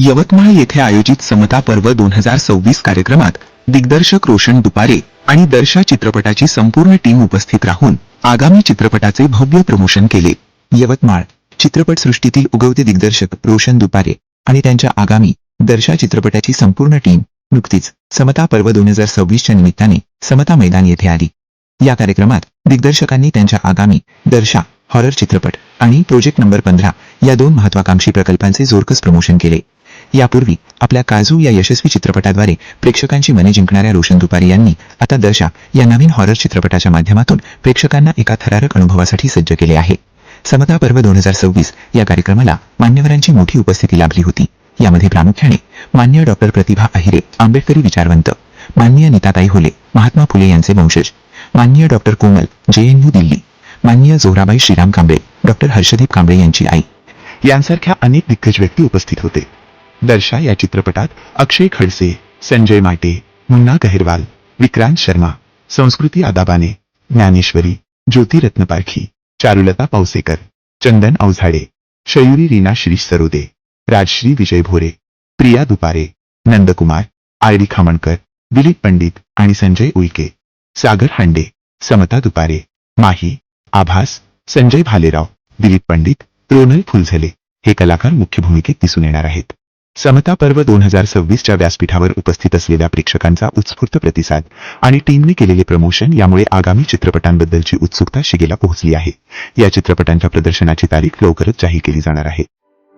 यवतमाळ येथे आयोजित समता पर्व 2026 कार्यक्रमात दिग्दर्शक रोशन दुपारे आणि दर्शा चित्रपटाची संपूर्ण टीम उपस्थित राहून आगामी चित्रपटाचे भव्य प्रमोशन केले. यवतमाळ चित्रपटसृष्टीतील उगवते दिग्दर्शक रोशन दुपारे आणि त्यांच्या आगामी दर्शा चित्रपटाची संपूर्ण टीम नुकतीच समता पर्व 2026 च्या निमित्ताने समता मैदान येथे आली. या कार्यक्रमात दिग्दर्शकांनी त्यांच्या आगामी दर्शा हॉरर चित्रपट आणि प्रोजेक्ट नंबर 15 या दोन महत्वाकांक्षी प्रकल्पांचे जोरकस प्रमोशन केले. यापूर्वी आपल्या काजू या यशस्वी चित्रपटाद्वारे प्रेक्षकांची मने जिंकणाऱ्या रोशन दुपारे यांनी आता दर्शा या नवीन हॉरर चित्रपटाच्या माध्यमातून प्रेक्षकांना एका थरारक अनुभवासाठी सज्ज केले आहे. समता पर्व 2026 या कार्यक्रमाला मान्यवरांची मोठी उपस्थिती लाभली होती. यामध्ये प्रामुख्याने मान्य डॉक्टर प्रतिभा अहिरे, आंबेडकरी विचारवंत, माननीय नीताताई होले, महात्मा फुले यांचे वंशज, माननीय डॉक्टर कोमल, JNU दिल्ली, माननीय जोराबाई श्रीराम कांबळे, डॉक्टर हर्षदीप कांबळे यांची आई यांसारख्या अनेक दिग्गज व्यक्ती उपस्थित होते. दर्शा या चित्रपटात अक्षय खडसे, संजय माटे, मुन्ना गहिरवाल, विक्रांत शर्मा, संस्कृती आदाबाने, ज्ञानेश्वरी, ज्योती रत्नपारखी, चारुलता पावसेकर, चंदन अवझाडे, शयुरी रीना शिरीष सरोदे, राजश्री विजय भोरे, प्रिया दुपारे, नंदकुमार, RD खामणकर, दिलीप पंडित आणि संजय उईके, सागर हांडे, समता दुपारे, माही, आभास, संजय भालेराव, दिलीप पंडित, रोनल फुलझले हे कलाकार मुख्य भूमिकेत दिसून येणार आहेत. समता पर्व 2026 च्या व्यासपीठावर उपस्थित असलेल्या प्रेक्षकांचा उत्स्फूर्त प्रतिसाद आणि टीमने केलेले प्रमोशन यामुळे आगामी चित्रपटांबद्दलची उत्सुकता शिगेला पोहोचली आहे. या चित्रपटांच्या प्रदर्शनाची तारीख लवकरच जाहीर केली जाणार आहे.